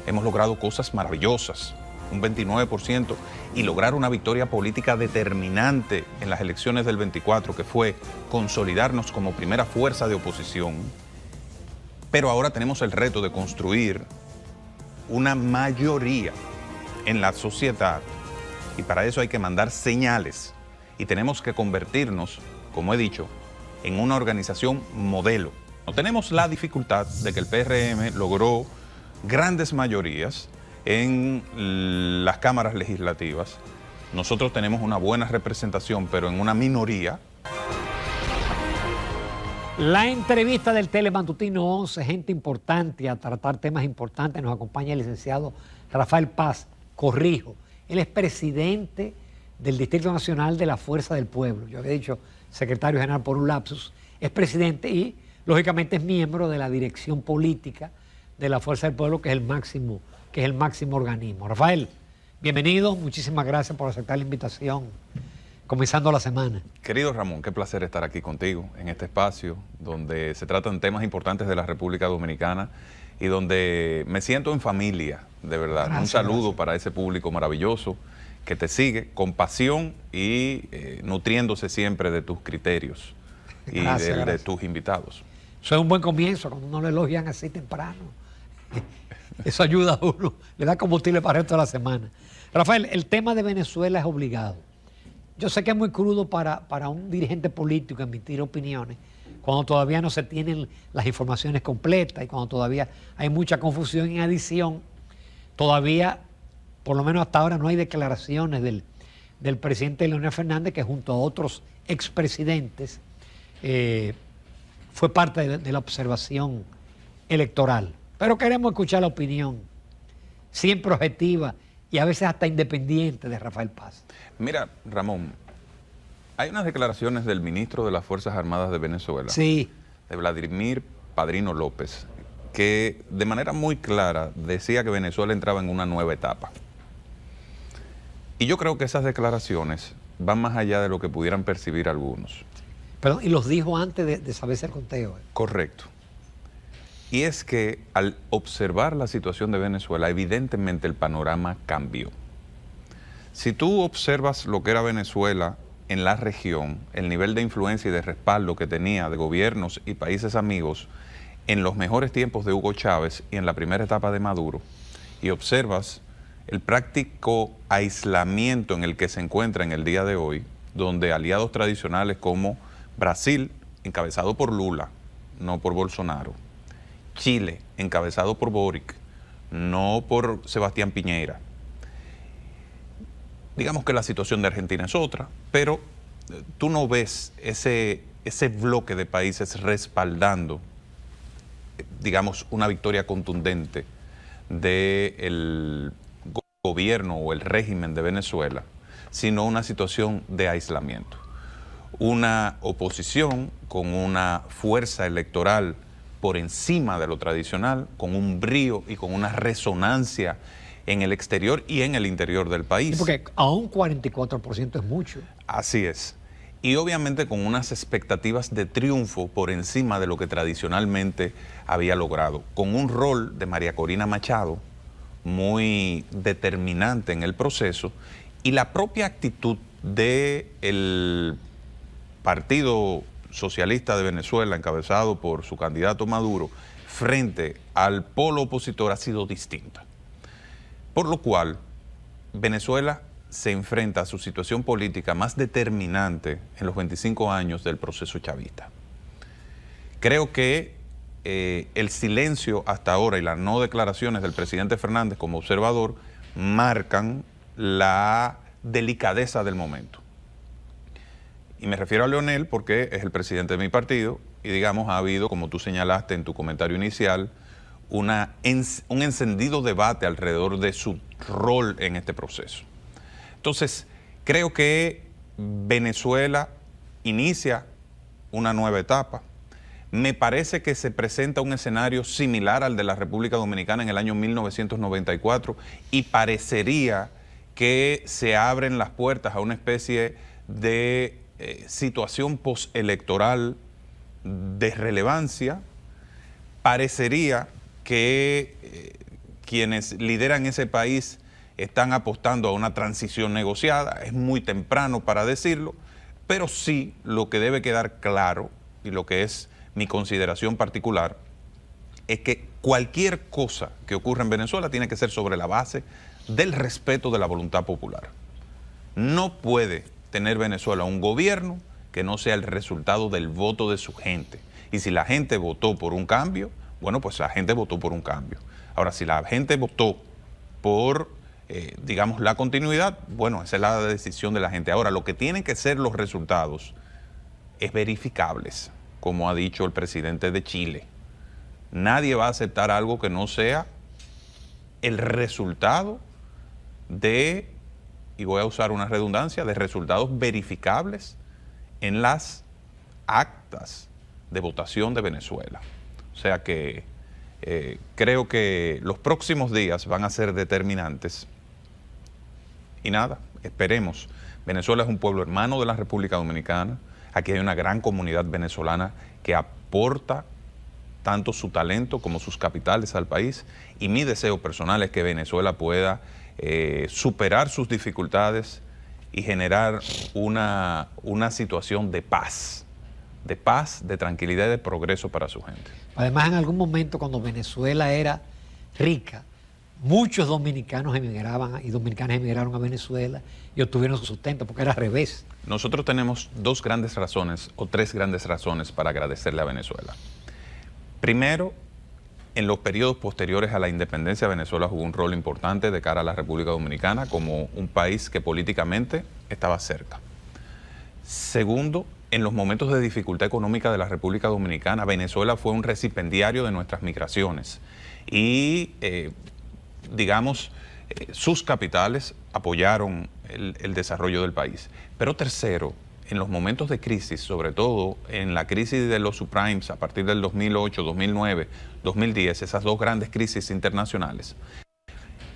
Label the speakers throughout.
Speaker 1: hemos logrado cosas maravillosas, un 29%, y lograr una victoria política determinante en las elecciones del 24, que fue consolidarnos como primera fuerza de oposición. Pero ahora tenemos el reto de construir una mayoría en la sociedad, y para eso hay que mandar señales, y tenemos que convertirnos, como he dicho, en una organización modelo. No tenemos la dificultad de que el PRM logró grandes mayorías en las cámaras legislativas. Nosotros tenemos una buena representación, pero en una minoría.
Speaker 2: La entrevista del Telematutino 11, gente importante a tratar temas importantes. Nos acompaña el licenciado Rafael Paz. Corrijo, él es presidente del Distrito Nacional de la Fuerza del Pueblo. Yo había dicho secretario general por un lapsus. Es presidente y, lógicamente, es miembro de la dirección política de la Fuerza del Pueblo, que es el máximo organismo. Rafael, bienvenido. Muchísimas gracias por aceptar la invitación. Comenzando la semana.
Speaker 1: Querido Ramón, qué placer estar aquí contigo en este espacio donde se tratan temas importantes de la República Dominicana y donde me siento en familia, de verdad.
Speaker 2: Gracias,
Speaker 1: un saludo
Speaker 2: gracias
Speaker 1: para ese público maravilloso que te sigue con pasión y nutriéndose siempre de tus criterios y de tus invitados.
Speaker 2: Eso es un buen comienzo, cuando uno lo elogian así temprano. Eso ayuda a uno, le da combustible para el resto de la semana. Rafael, el tema de Venezuela es obligado. Yo sé que es muy crudo para un dirigente político emitir opiniones cuando todavía no se tienen las informaciones completas y cuando todavía hay mucha confusión. En adición, todavía, por lo menos hasta ahora, no hay declaraciones del presidente Leonel Fernández, que junto a otros expresidentes fue parte de la observación electoral. Pero queremos escuchar la opinión, siempre objetiva y a veces hasta independiente, de Rafael Paz.
Speaker 1: Mira, Ramón, hay unas declaraciones del ministro de las Fuerzas Armadas de Venezuela,
Speaker 2: sí,
Speaker 1: de Vladimir Padrino López, que de manera muy clara decía que Venezuela entraba en una nueva etapa. Y yo creo que esas declaraciones van más allá de lo que pudieran percibir algunos.
Speaker 2: Perdón, y los dijo antes de saberse el conteo.
Speaker 1: Correcto. Y es que al observar la situación de Venezuela, evidentemente el panorama cambió. Si tú observas lo que era Venezuela en la región, el nivel de influencia y de respaldo que tenía de gobiernos y países amigos en los mejores tiempos de Hugo Chávez y en la primera etapa de Maduro, y observas el práctico aislamiento en el que se encuentra en el día de hoy, donde aliados tradicionales como Brasil, encabezado por Lula, no por Bolsonaro, Chile, encabezado por Boric, no por Sebastián Piñera. Digamos que la situación de Argentina es otra, pero tú no ves ese bloque de países respaldando, digamos, una victoria contundente del gobierno o el régimen de Venezuela, sino una situación de aislamiento. Una oposición con una fuerza electoral por encima de lo tradicional, con un brío y con una resonancia en el exterior y en el interior del país.
Speaker 2: Sí, porque aún 44% es mucho.
Speaker 1: Así es. Y obviamente con unas expectativas de triunfo por encima de lo que tradicionalmente había logrado, con un rol de María Corina Machado muy determinante en el proceso y la propia actitud del Partido Socialista de Venezuela, encabezado por su candidato Maduro, frente al polo opositor ha sido distinta. Por lo cual, Venezuela se enfrenta a su situación política más determinante en los 25 años del proceso chavista. Creo que el silencio hasta ahora y las no declaraciones del presidente Fernández como observador marcan la delicadeza del momento. Y me refiero a Leonel porque es el presidente de mi partido y, digamos, ha habido, como tú señalaste en tu comentario inicial, un encendido debate alrededor de su rol en este proceso. Entonces, creo que Venezuela inicia una nueva etapa. Me parece que se presenta un escenario similar al de la República Dominicana en el año 1994 y parecería que se abren las puertas a una especie de situación postelectoral de relevancia. Parecería que quienes lideran ese país están apostando a una transición negociada. Es muy temprano para decirlo, pero sí lo que debe quedar claro, y lo que es mi consideración particular, es que cualquier cosa que ocurra en Venezuela tiene que ser sobre la base del respeto de la voluntad popular. No puede tener Venezuela un gobierno que no sea el resultado del voto de su gente. Y si la gente votó por un cambio, bueno, pues la gente votó por un cambio. Ahora, si la gente votó por, digamos, la continuidad, bueno, esa es la decisión de la gente. Ahora, lo que tienen que ser los resultados es verificables, como ha dicho el presidente de Chile. Nadie va a aceptar algo que no sea el resultado de, y voy a usar una redundancia, de resultados verificables en las actas de votación de Venezuela. O sea que creo que los próximos días van a ser determinantes. Y nada, esperemos. Venezuela es un pueblo hermano de la República Dominicana. Aquí hay una gran comunidad venezolana que aporta tanto su talento como sus capitales al país. Y mi deseo personal es que Venezuela pueda superar sus dificultades y generar una situación de paz, de tranquilidad y de progreso para su gente.
Speaker 2: Además, en algún momento, cuando Venezuela era rica, muchos dominicanos emigraban y dominicanas emigraron a Venezuela y obtuvieron su sustento, porque era al revés.
Speaker 1: Nosotros tenemos dos grandes razones o tres grandes razones para agradecerle a Venezuela. Primero, en los periodos posteriores a la independencia, Venezuela jugó un rol importante de cara a la República Dominicana como un país que políticamente estaba cerca. Segundo, en los momentos de dificultad económica de la República Dominicana, Venezuela fue un recipiendario de nuestras migraciones y, digamos, sus capitales apoyaron el desarrollo del país. Pero tercero, en los momentos de crisis, sobre todo en la crisis de los subprimes a partir del 2008, 2009, 2010, esas dos grandes crisis internacionales,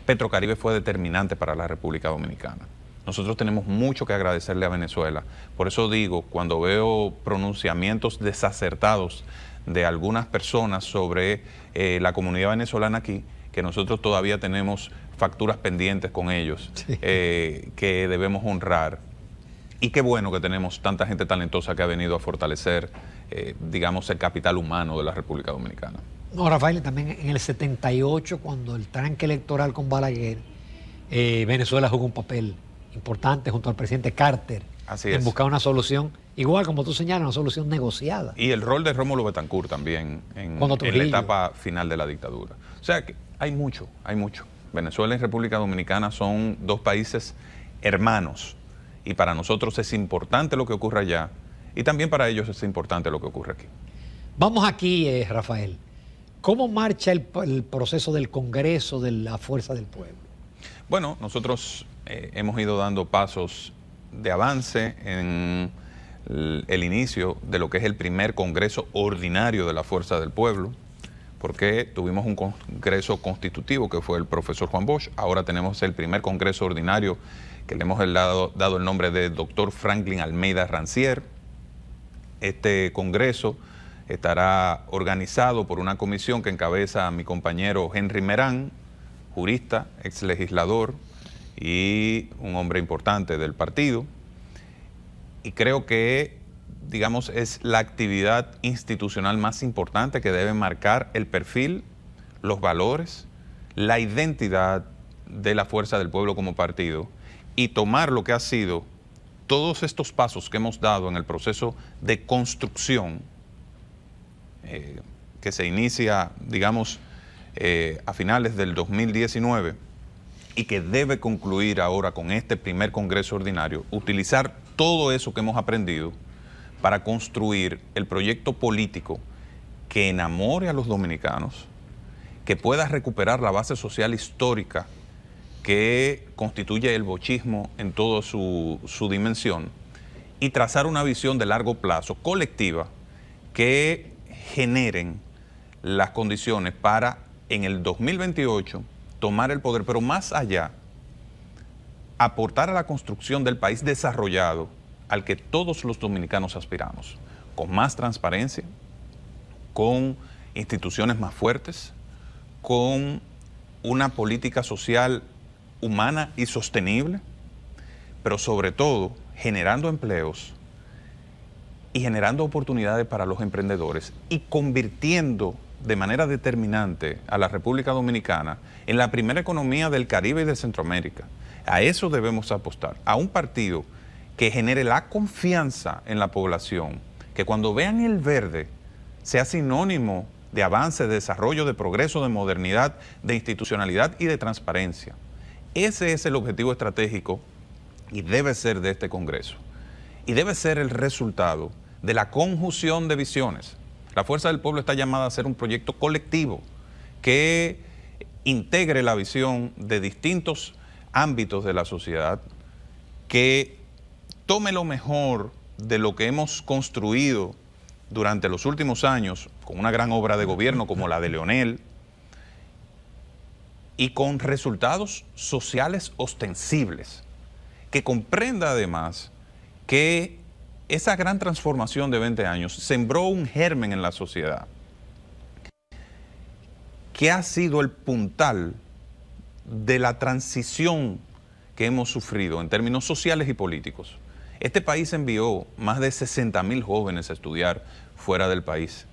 Speaker 1: Petrocaribe fue determinante para la República Dominicana. Nosotros tenemos mucho que agradecerle a Venezuela. Por eso digo, cuando veo pronunciamientos desacertados de algunas personas sobre la comunidad venezolana aquí, que nosotros todavía tenemos facturas pendientes con ellos, sí, que debemos honrar. Y qué bueno que tenemos tanta gente talentosa que ha venido a fortalecer, digamos, el capital humano de la República Dominicana.
Speaker 2: No, Rafael, también en el 78, cuando el tranque electoral con Balaguer, Venezuela jugó un papel importante junto al presidente Carter.
Speaker 1: Así
Speaker 2: en
Speaker 1: es.
Speaker 2: buscar una solución, igual como tú señalas, una solución negociada.
Speaker 1: Y el rol de Rómulo Betancourt también en la etapa final de la dictadura. O sea que hay mucho, hay mucho. Venezuela y República Dominicana son dos países hermanos. Y para nosotros es importante lo que ocurre allá y también para ellos es importante lo que ocurre aquí.
Speaker 2: Vamos aquí, Rafael. ¿Cómo marcha el proceso del Congreso de la Fuerza del Pueblo?
Speaker 1: Bueno, nosotros hemos ido dando pasos de avance en el inicio de lo que es el primer Congreso ordinario de la Fuerza del Pueblo, porque tuvimos un Congreso constitutivo que fue el profesor Juan Bosch. Ahora tenemos el primer Congreso ordinario que le hemos dado el nombre de doctor Franklin Almeida Rancière. Este congreso estará organizado por una comisión que encabeza a mi compañero Henry Merán, jurista, ex legislador y un hombre importante del partido. Y creo que, digamos, es la actividad institucional más importante que debe marcar el perfil, los valores, la identidad de la Fuerza del Pueblo como partido, y tomar lo que ha sido todos estos pasos que hemos dado en el proceso de construcción que se inicia, digamos, a finales del 2019 y que debe concluir ahora con este primer Congreso ordinario, utilizar todo eso que hemos aprendido para construir el proyecto político que enamore a los dominicanos, que pueda recuperar la base social histórica que constituye el bochismo en toda su dimensión y trazar una visión de largo plazo colectiva que generen las condiciones para en el 2028 tomar el poder, pero más allá, aportar a la construcción del país desarrollado al que todos los dominicanos aspiramos, con más transparencia, con instituciones más fuertes, con una política social humana y sostenible, pero sobre todo generando empleos y generando oportunidades para los emprendedores y convirtiendo de manera determinante a la República Dominicana en la primera economía del Caribe y de Centroamérica. A eso debemos apostar, a un partido que genere la confianza en la población, que cuando vean el verde sea sinónimo de avance, de desarrollo, de progreso, de modernidad, de institucionalidad y de transparencia. Ese es el objetivo estratégico y debe ser de este Congreso. Y debe ser el resultado de la conjunción de visiones. La Fuerza del Pueblo está llamada a ser un proyecto colectivo que integre la visión de distintos ámbitos de la sociedad, que tome lo mejor de lo que hemos construido durante los últimos años, con una gran obra de gobierno como la de Leonel, y con resultados sociales ostensibles, que comprenda además que esa gran transformación de 20 años sembró un germen en la sociedad, que ha sido el puntal de la transición que hemos sufrido en términos sociales y políticos. Este país envió más de 60.000 jóvenes a estudiar fuera del país.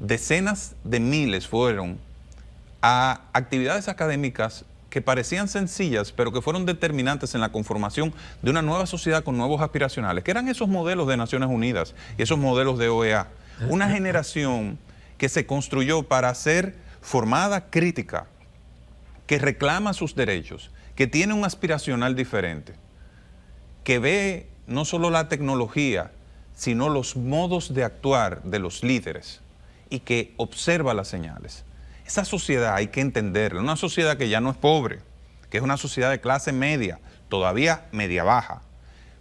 Speaker 1: Decenas de miles fueron a actividades académicas que parecían sencillas, pero que fueron determinantes en la conformación de una nueva sociedad con nuevos aspiracionales, que eran esos modelos de Naciones Unidas y esos modelos de OEA. Una generación que se construyó para ser formada crítica, que reclama sus derechos, que tiene un aspiracional diferente, que ve no solo la tecnología, sino los modos de actuar de los líderes y que observa las señales. Esa sociedad hay que entenderla, una sociedad que ya no es pobre, que es una sociedad de clase media, todavía media baja,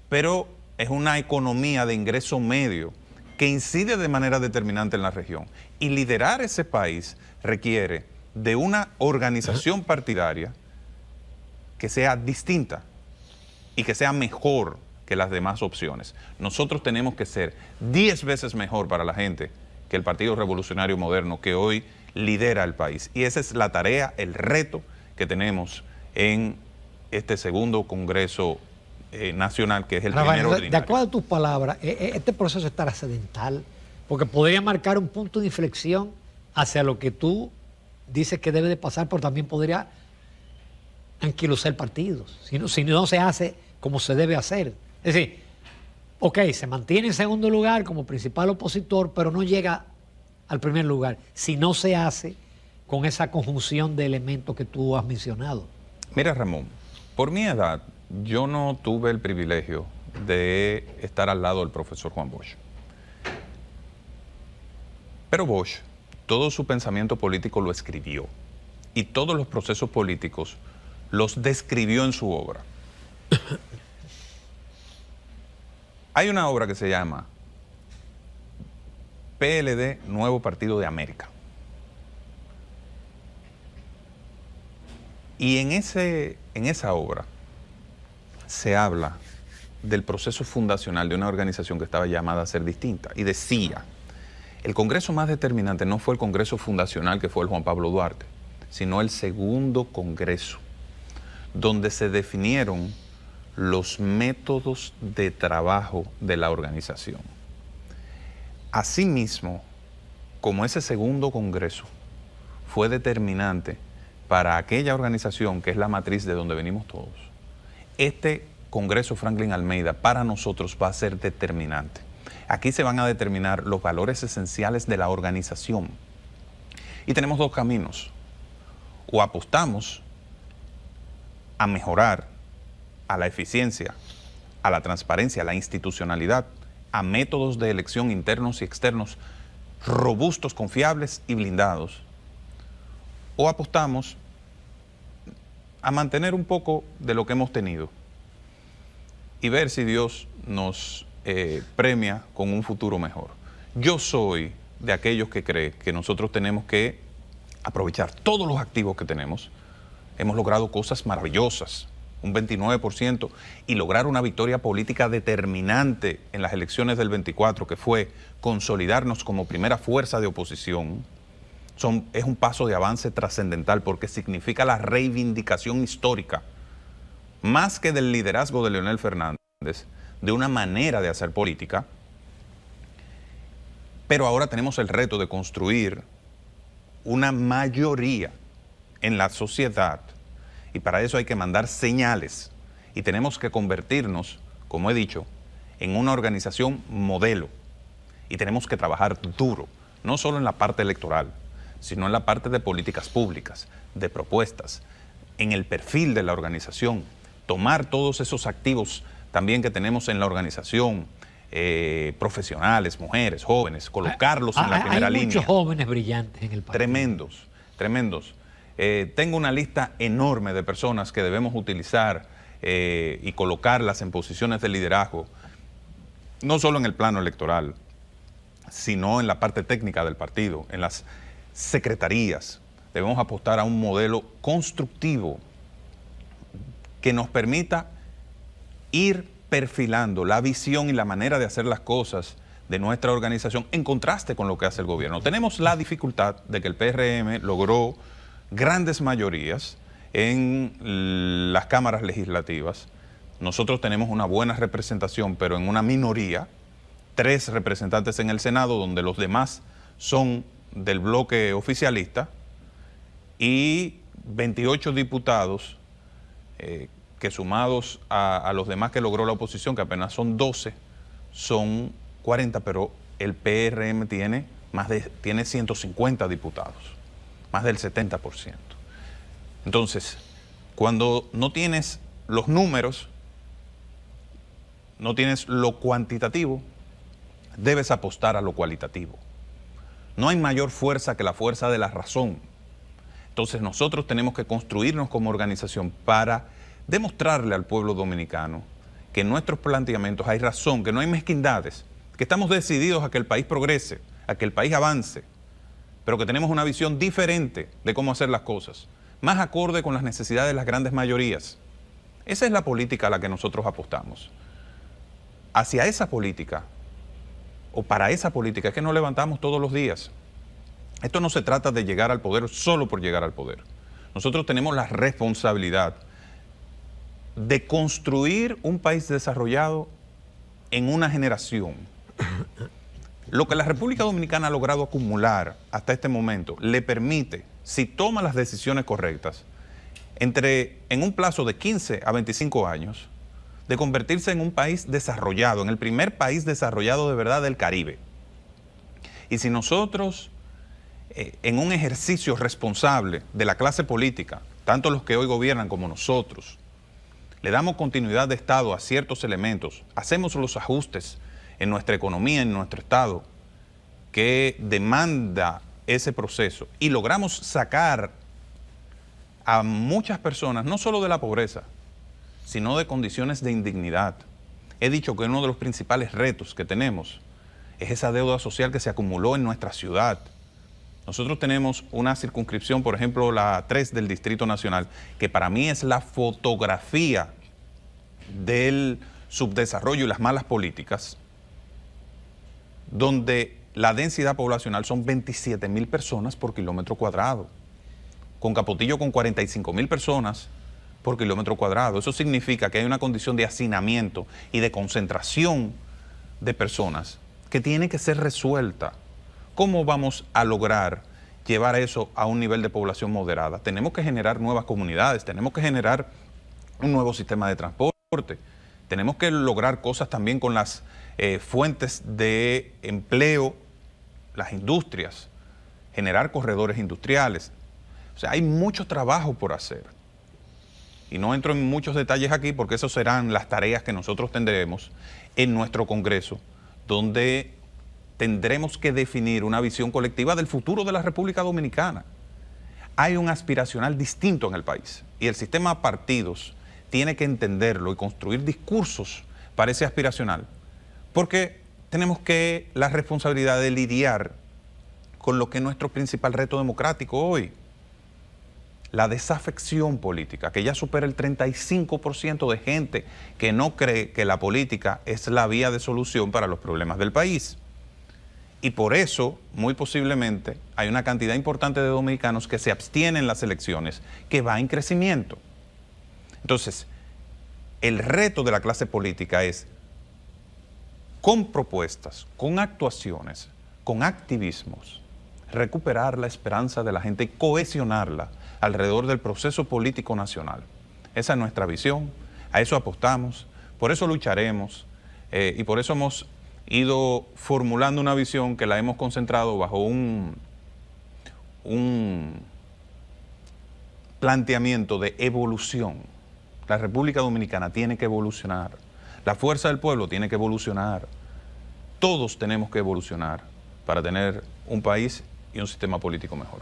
Speaker 1: pero es una economía de ingreso medio que incide de manera determinante en la región. Y liderar ese país requiere de una organización partidaria que sea distinta y que sea mejor que las demás opciones. Nosotros tenemos que ser 10 veces mejor para la gente que el Partido Revolucionario Moderno que hoy lidera el país. Y esa es la tarea, el reto que tenemos en este segundo Congreso Nacional, que es el
Speaker 2: Rafael,
Speaker 1: primero ordinario.
Speaker 2: de acuerdo a tus palabras, este proceso es trascendental, porque podría marcar un punto de inflexión hacia lo que tú dices que debe de pasar, pero también podría anquilosar partidos, si no se hace como se debe hacer. Es decir, ok, se mantiene en segundo lugar como principal opositor, pero no llega al primer lugar, si no se hace con esa conjunción de elementos que tú has mencionado.
Speaker 1: Mira, Ramón, por mi edad, yo no tuve el privilegio de estar al lado del profesor Juan Bosch. Pero Bosch, todo su pensamiento político lo escribió y todos los procesos políticos los describió en su obra. Hay una obra que se llama PLD, Nuevo Partido de América. Y en esa obra se habla del proceso fundacional de una organización que estaba llamada a ser distinta. Y decía, el congreso más determinante no fue el congreso fundacional que fue el Juan Pablo Duarte, sino el segundo congreso, donde se definieron los métodos de trabajo de la organización. Asimismo, como ese segundo congreso fue determinante para aquella organización que es la matriz de donde venimos todos, este Congreso Franklin Almeida para nosotros va a ser determinante. Aquí se van a determinar los valores esenciales de la organización. Y tenemos dos caminos. O apostamos a mejorar, a la eficiencia, a la transparencia, a la institucionalidad, a métodos de elección internos y externos robustos, confiables y blindados. O apostamos a mantener un poco de lo que hemos tenido y ver si Dios nos premia con un futuro mejor. Yo soy de aquellos que creen que nosotros tenemos que aprovechar todos los activos que tenemos. Hemos logrado cosas maravillosas, un 29%, y lograr una victoria política determinante en las elecciones del 24, que fue consolidarnos como primera fuerza de oposición. es un paso de avance trascendental porque significa la reivindicación histórica, más que del liderazgo de Leonel Fernández, de una manera de hacer política. Pero ahora tenemos el reto de construir una mayoría en la sociedad y para eso hay que mandar señales y tenemos que convertirnos, como he dicho, en una organización modelo y tenemos que trabajar duro, no solo en la parte electoral, sino en la parte de políticas públicas, de propuestas, en el perfil de la organización, tomar todos esos activos también que tenemos en la organización, profesionales, mujeres, jóvenes, colocarlos en la primera línea.
Speaker 2: Hay muchos jóvenes brillantes en el país.
Speaker 1: Tremendos, tremendos. Tengo una lista enorme de personas que debemos utilizar y colocarlas en posiciones de liderazgo, no solo en el plano electoral, sino en la parte técnica del partido, en las secretarías. Debemos apostar a un modelo constructivo que nos permita ir perfilando la visión y la manera de hacer las cosas de nuestra organización en contraste con lo que hace el gobierno. Tenemos la dificultad de que el PRM logró grandes mayorías en las cámaras legislativas. Nosotros tenemos una buena representación, pero en una minoría, 3 representantes en el Senado, donde los demás son del bloque oficialista, y 28 diputados que sumados a los demás que logró la oposición, que apenas son 12, son 40, pero el PRM tiene 150 diputados, más del 70%. Entonces, cuando no tienes los números, no tienes lo cuantitativo, debes apostar a lo cualitativo. No hay mayor fuerza que la fuerza de la razón. Entonces nosotros tenemos que construirnos como organización para demostrarle al pueblo dominicano que en nuestros planteamientos hay razón, que no hay mezquindades, que estamos decididos a que el país progrese, a que el país avance, pero que tenemos una visión diferente de cómo hacer las cosas, más acorde con las necesidades de las grandes mayorías. Esa es la política a la que nosotros apostamos. Hacia esa política, o para esa política, es que nos levantamos todos los días. Esto no se trata de llegar al poder solo por llegar al poder. Nosotros tenemos la responsabilidad de construir un país desarrollado en una generación. Lo que la República Dominicana ha logrado acumular hasta este momento le permite, si toma las decisiones correctas, en un plazo de 15 a 25 años, de convertirse en un país desarrollado, en el primer país desarrollado de verdad del Caribe. Y si nosotros, en un ejercicio responsable de la clase política, tanto los que hoy gobiernan como nosotros, le damos continuidad de Estado a ciertos elementos, hacemos los ajustes en nuestra economía, en nuestro Estado, que demanda ese proceso, y logramos sacar a muchas personas, no solo de la pobreza, sino de condiciones de indignidad. He dicho que uno de los principales retos que tenemos es esa deuda social que se acumuló en nuestra ciudad. Nosotros tenemos una circunscripción, por ejemplo, la 3 del Distrito Nacional, que para mí es la fotografía del subdesarrollo y las malas políticas, donde la densidad poblacional son 27,000 personas por kilómetro cuadrado, con Capotillo con 45,000 personas por kilómetro cuadrado. Eso significa que hay una condición de hacinamiento y de concentración de personas que tiene que ser resuelta. ¿Cómo vamos a lograr llevar eso a un nivel de población moderada? Tenemos que generar nuevas comunidades, tenemos que generar un nuevo sistema de transporte, tenemos que lograr cosas también con las fuentes de empleo, las industrias, generar corredores industriales. O sea, hay mucho trabajo por hacer. Y no entro en muchos detalles aquí porque esas serán las tareas que nosotros tendremos en nuestro Congreso, donde tendremos que definir una visión colectiva del futuro de la República Dominicana. Hay un aspiracional distinto en el país y el sistema de partidos tiene que entenderlo y construir discursos para ese aspiracional, porque tenemos la responsabilidad de lidiar con lo que es nuestro principal reto democrático hoy, la desafección política, que ya supera el 35% de gente que no cree que la política es la vía de solución para los problemas del país. Y por eso, muy posiblemente, hay una cantidad importante de dominicanos que se abstienen en las elecciones, que va en crecimiento. Entonces, el reto de la clase política es, con propuestas, con actuaciones, con activismos, recuperar la esperanza de la gente y cohesionarla alrededor del proceso político nacional. Esa es nuestra visión, a eso apostamos, por eso lucharemos y por eso hemos ido formulando una visión que la hemos concentrado bajo un planteamiento de evolución. La República Dominicana tiene que evolucionar, la fuerza del pueblo tiene que evolucionar, todos tenemos que evolucionar para tener un país y un sistema político mejor.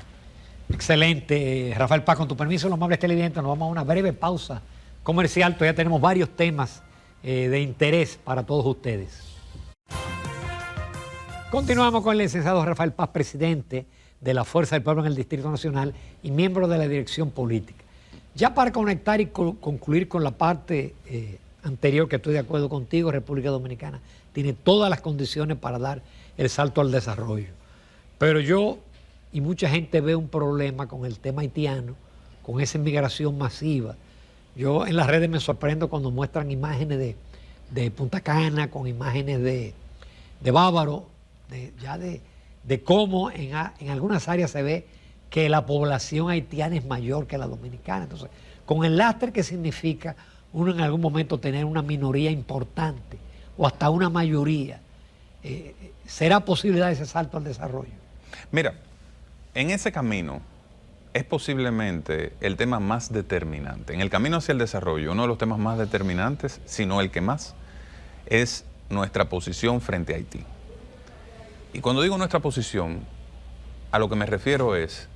Speaker 2: Excelente. Rafael Paz, con tu permiso, los amables televidentes, nos vamos a una breve pausa comercial. Todavía tenemos varios temas de interés para todos ustedes. Continuamos con el licenciado Rafael Paz, presidente de la Fuerza del Pueblo en el Distrito Nacional y miembro de la dirección política. Ya para conectar y concluir con la parte anterior, que estoy de acuerdo contigo, República Dominicana tiene todas las condiciones para dar el salto al desarrollo. Pero yo y mucha gente ve un problema con el tema haitiano, con esa inmigración masiva. Yo en las redes me sorprendo cuando muestran imágenes de Punta Cana, con imágenes de Bávaro, de cómo en algunas áreas se ve que la población haitiana es mayor que la dominicana. Entonces, con el lastre que significa uno en algún momento tener una minoría importante o hasta una mayoría, ¿será posible dar ese salto al desarrollo?
Speaker 1: Mira, en ese camino es posiblemente el tema más determinante. En el camino hacia el desarrollo, uno de los temas más determinantes, si no el que más, es nuestra posición frente a Haití. Y cuando digo nuestra posición, a lo que me refiero es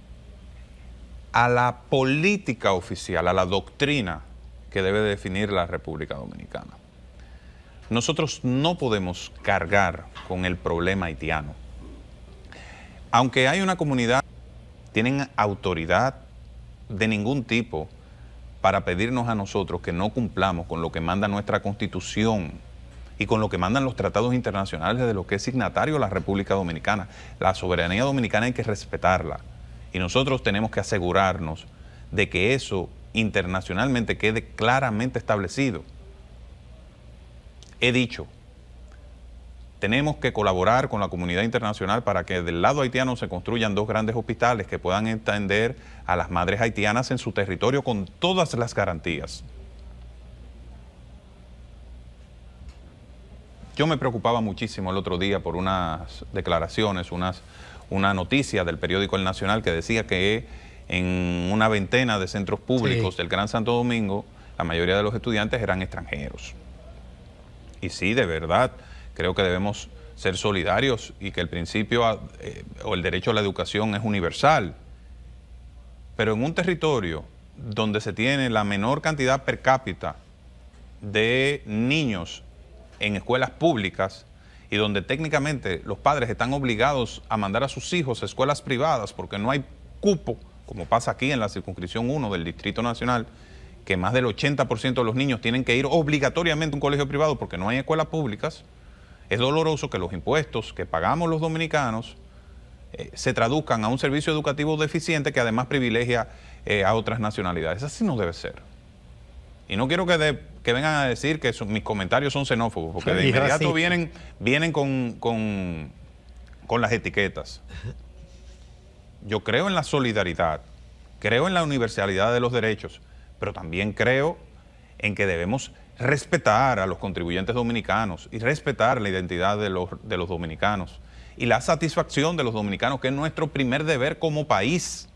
Speaker 1: a la política oficial, a la doctrina que debe definir la República Dominicana. Nosotros no podemos cargar con el problema haitiano. Aunque hay una comunidad, tienen autoridad de ningún tipo para pedirnos a nosotros que no cumplamos con lo que manda nuestra Constitución y con lo que mandan los tratados internacionales de lo que es signatario la República Dominicana. La soberanía dominicana hay que respetarla y nosotros tenemos que asegurarnos de que eso internacionalmente quede claramente establecido. He dicho, tenemos que colaborar con la comunidad internacional para que del lado haitiano se construyan 2 grandes hospitales que puedan atender a las madres haitianas en su territorio con todas las garantías. Yo me preocupaba muchísimo el otro día por unas declaraciones, una noticia del periódico El Nacional que decía que en una veintena de centros públicos del Gran Santo Domingo, la mayoría de los estudiantes eran extranjeros. Y sí, de verdad, creo que debemos ser solidarios y que el principio o el derecho a la educación es universal. Pero en un territorio donde se tiene la menor cantidad per cápita de niños en escuelas públicas y donde técnicamente los padres están obligados a mandar a sus hijos a escuelas privadas porque no hay cupo, como pasa aquí en la circunscripción 1 del Distrito Nacional, que más del 80% de los niños tienen que ir obligatoriamente a un colegio privado porque no hay escuelas públicas. Es doloroso que los impuestos que pagamos los dominicanos se traduzcan a un servicio educativo deficiente que además privilegia a otras nacionalidades. Así no debe ser. Y no quiero que vengan a decir que mis comentarios son xenófobos, porque de inmediato vienen con las etiquetas. Yo creo en la solidaridad, creo en la universalidad de los derechos, pero también creo en que debemos respetar a los contribuyentes dominicanos y respetar la identidad de los dominicanos y la satisfacción de los dominicanos, que es nuestro primer deber como país.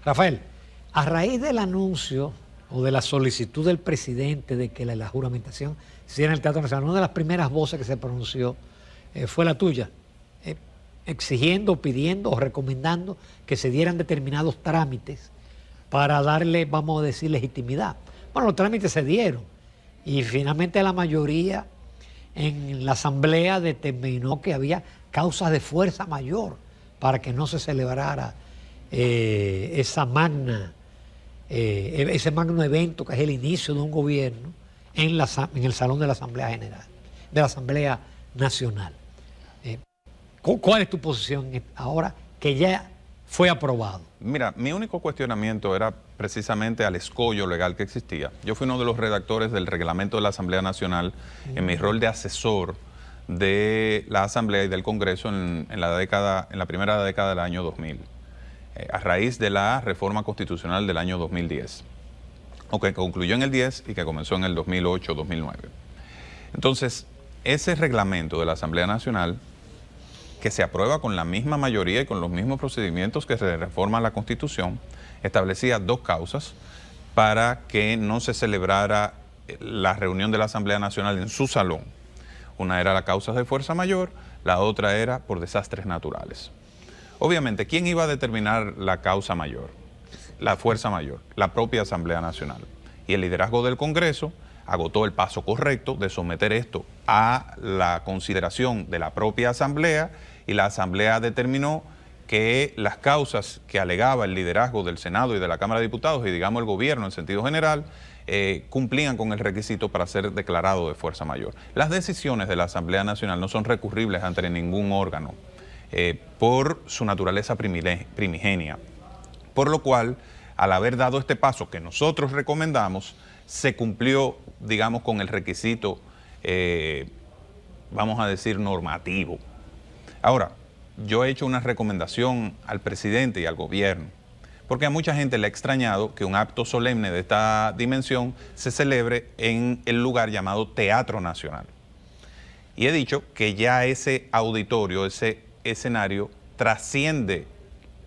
Speaker 2: Rafael, a raíz del anuncio o de la solicitud del presidente de que la juramentación se hiciera en el Teatro Nacional, una de las primeras voces que se pronunció fue la tuya, exigiendo, pidiendo o recomendando que se dieran determinados trámites para darle, vamos a decir, legitimidad. Bueno, los trámites se dieron y finalmente la mayoría en la Asamblea determinó que había causas de fuerza mayor para que no se celebrara ese magno evento que es el inicio de un gobierno en el Salón de la Asamblea General, de la Asamblea Nacional. ¿Cuál es tu posición ahora que ya fue aprobado?
Speaker 1: Mira, mi único cuestionamiento era precisamente al escollo legal que existía. Yo fui uno de los redactores del reglamento de la Asamblea Nacional en mi rol de asesor de la Asamblea y del Congreso en la primera década del año 2000, a raíz de la reforma constitucional del año 2010, o que concluyó en el 10 y que comenzó en el 2008-2009. Entonces, ese reglamento de la Asamblea Nacional, que se aprueba con la misma mayoría y con los mismos procedimientos que se reforma la Constitución, establecía dos causas para que no se celebrara la reunión de la Asamblea Nacional en su salón. Una era la causa de fuerza mayor, la otra era por desastres naturales. Obviamente, ¿quién iba a determinar la causa mayor, la fuerza mayor? La propia Asamblea Nacional. Y el liderazgo del Congreso agotó el paso correcto de someter esto a la consideración de la propia Asamblea, y la Asamblea determinó que las causas que alegaba el liderazgo del Senado y de la Cámara de Diputados y digamos el gobierno en sentido general cumplían con el requisito para ser declarado de fuerza mayor. Las decisiones de la Asamblea Nacional no son recurribles ante ningún órgano por su naturaleza primigenia, por lo cual, al haber dado este paso que nosotros recomendamos, se cumplió, digamos, con el requisito, vamos a decir, normativo. Ahora, yo he hecho una recomendación al presidente y al gobierno, porque a mucha gente le ha extrañado que un acto solemne de esta dimensión se celebre en el lugar llamado Teatro Nacional. Y he dicho que ya ese auditorio, ese escenario, trasciende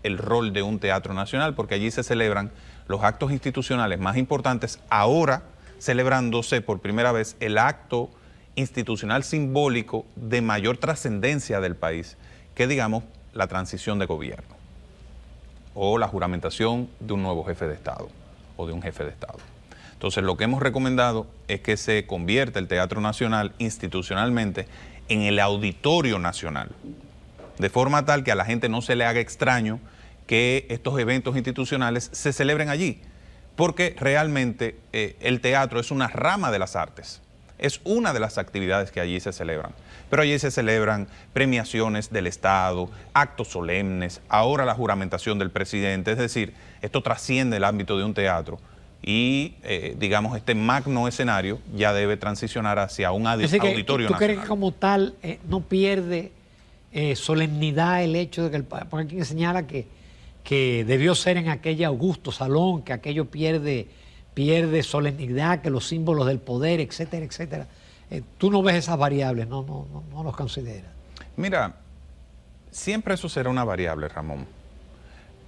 Speaker 1: el rol de un teatro nacional, porque allí se celebran los actos institucionales más importantes, ahora celebrándose por primera vez el acto institucional simbólico de mayor trascendencia del país, que digamos la transición de gobierno o la juramentación de un nuevo jefe de Estado o de un jefe de Estado. Entonces, lo que hemos recomendado es que se convierta el Teatro Nacional institucionalmente en el Auditorio Nacional, de forma tal que a la gente no se le haga extraño que estos eventos institucionales se celebren allí, porque realmente el teatro es una rama de las artes, es una de las actividades que allí se celebran. Pero allí se celebran premiaciones del Estado, actos solemnes, ahora la juramentación del presidente, es decir, esto trasciende el ámbito de un teatro y, digamos, este magno escenario ya debe transicionar hacia un auditorio
Speaker 2: ¿Tú
Speaker 1: nacional.
Speaker 2: crees que como tal no pierde solemnidad el hecho de que porque aquí señala que debió ser en aquel augusto salón, que aquello pierde solemnidad, que los símbolos del poder, etcétera, etcétera? Tú no ves esas variables, no los consideras.
Speaker 1: Mira, siempre eso será una variable, Ramón.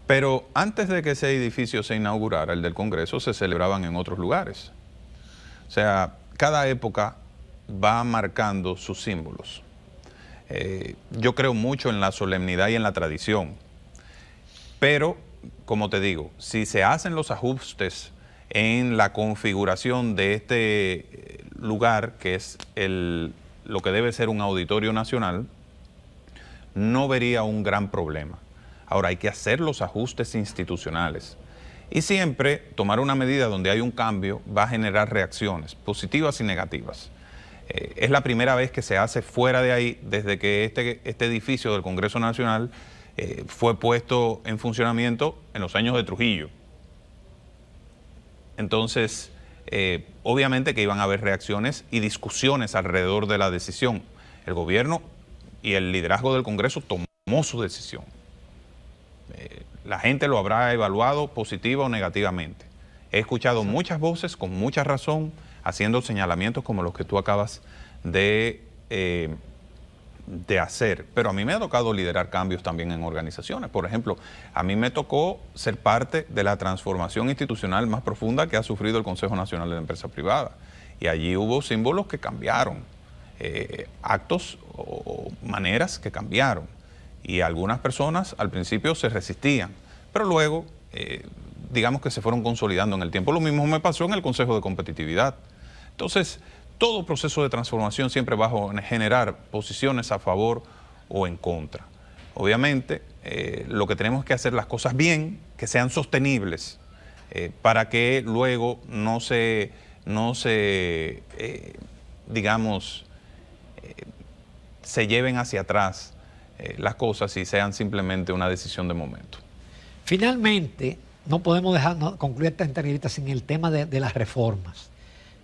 Speaker 1: Pero antes de que ese edificio se inaugurara, el del Congreso, se celebraban en otros lugares. O sea, cada época va marcando sus símbolos. Yo creo mucho en la solemnidad y en la tradición. Pero, como te digo, si se hacen los ajustes en la configuración de este lugar, que es lo que debe ser un auditorio nacional, no vería un gran problema. Ahora, hay que hacer los ajustes institucionales. Y siempre tomar una medida donde hay un cambio va a generar reacciones positivas y negativas. Es la primera vez que se hace fuera de ahí desde que este edificio del Congreso Nacional fue puesto en funcionamiento en los años de Trujillo. Entonces, obviamente que iban a haber reacciones y discusiones alrededor de la decisión. El gobierno y el liderazgo del Congreso tomó su decisión. La gente lo habrá evaluado positiva o negativamente. He escuchado muchas voces con mucha razón haciendo señalamientos como los que tú acabas de hacer, pero a mí me ha tocado liderar cambios también en organizaciones. Por ejemplo, a mí me tocó ser parte de la transformación institucional más profunda que ha sufrido el Consejo Nacional de la Empresa Privada, y allí hubo símbolos que cambiaron, actos o maneras que cambiaron, y algunas personas al principio se resistían, pero luego digamos que se fueron consolidando en el tiempo. Lo mismo me pasó en el Consejo de Competitividad. Entonces, todo proceso de transformación siempre va a generar posiciones a favor o en contra. Obviamente, lo que tenemos que hacer las cosas bien, que sean sostenibles, para que luego no se digamos, se lleven hacia atrás las cosas y sean simplemente una decisión de momento.
Speaker 2: Finalmente, no podemos concluir esta entrevista sin el tema de las reformas.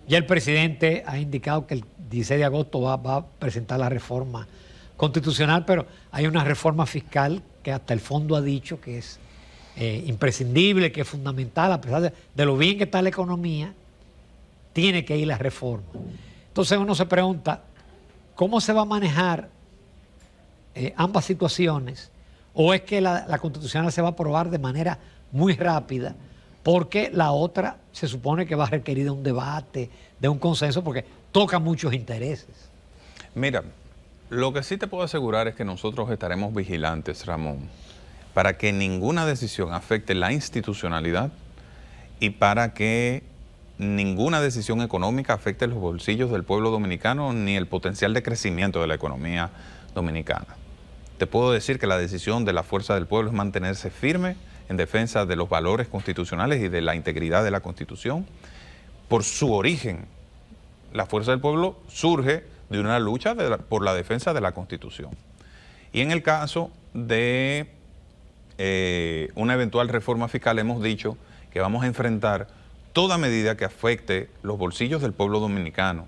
Speaker 2: Ya el presidente ha indicado que el 16 de agosto va a presentar la reforma constitucional, pero hay una reforma fiscal que hasta el fondo ha dicho que es imprescindible, que es fundamental, a pesar de lo bien que está la economía, tiene que ir la reforma. Entonces uno se pregunta, ¿cómo se va a manejar ambas situaciones? ¿O es que la constitucional se va a aprobar de manera muy rápida? Porque la otra se supone que va a requerir de un debate, de un consenso, porque toca muchos intereses.
Speaker 1: Mira, lo que sí te puedo asegurar es que nosotros estaremos vigilantes, Ramón, para que ninguna decisión afecte la institucionalidad y para que ninguna decisión económica afecte los bolsillos del pueblo dominicano ni el potencial de crecimiento de la economía dominicana. Te puedo decir que la decisión de la Fuerza del Pueblo es mantenerse firme en defensa de los valores constitucionales y de la integridad de la Constitución. Por su origen, la Fuerza del Pueblo surge de una lucha por la defensa de la Constitución. Y en el caso de una eventual reforma fiscal, hemos dicho que vamos a enfrentar toda medida que afecte los bolsillos del pueblo dominicano.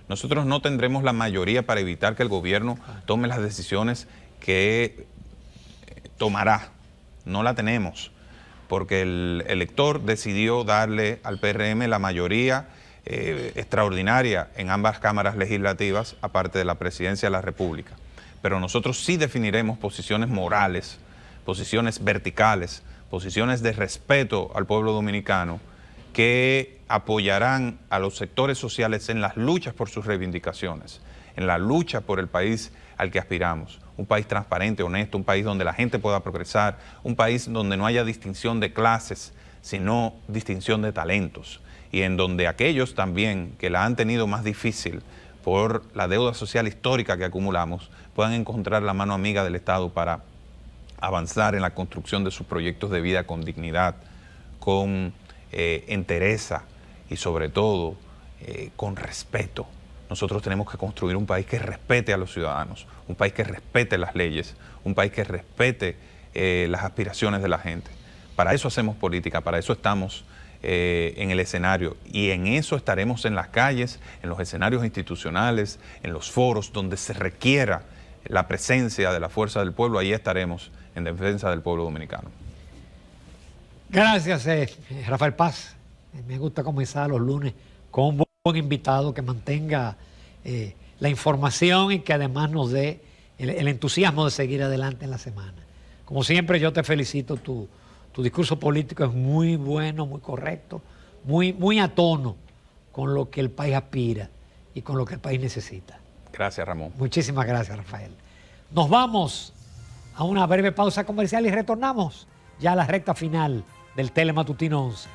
Speaker 1: Nosotros no tendremos la mayoría para evitar que el gobierno tome las decisiones que tomará. No la tenemos, porque el elector decidió darle al PRM la mayoría extraordinaria en ambas cámaras legislativas, aparte de la presidencia de la República. Pero nosotros sí definiremos posiciones morales, posiciones verticales, posiciones de respeto al pueblo dominicano, que apoyarán a los sectores sociales en las luchas por sus reivindicaciones, en la lucha por el país al que aspiramos. Un país transparente, honesto, un país donde la gente pueda progresar, un país donde no haya distinción de clases, sino distinción de talentos, y en donde aquellos también que la han tenido más difícil por la deuda social histórica que acumulamos, puedan encontrar la mano amiga del Estado para avanzar en la construcción de sus proyectos de vida con dignidad, con entereza y sobre todo con respeto. Nosotros tenemos que construir un país que respete a los ciudadanos, un país que respete las leyes, un país que respete las aspiraciones de la gente. Para eso hacemos política, para eso estamos en el escenario, y en eso estaremos en las calles, en los escenarios institucionales, en los foros donde se requiera la presencia de la fuerza del pueblo. Ahí estaremos en defensa del pueblo dominicano.
Speaker 2: Gracias, Rafael Paz. Me gusta comenzar los lunes con un buen invitado que mantenga la información y que además nos dé el entusiasmo de seguir adelante en la semana. Como siempre, yo te felicito. Tu discurso político es muy bueno, muy correcto, muy a tono con lo que el país aspira y con lo que el país necesita.
Speaker 1: Gracias, Ramón.
Speaker 2: Muchísimas gracias, Rafael. Nos vamos a una breve pausa comercial y retornamos ya a la recta final del Telematutino 11.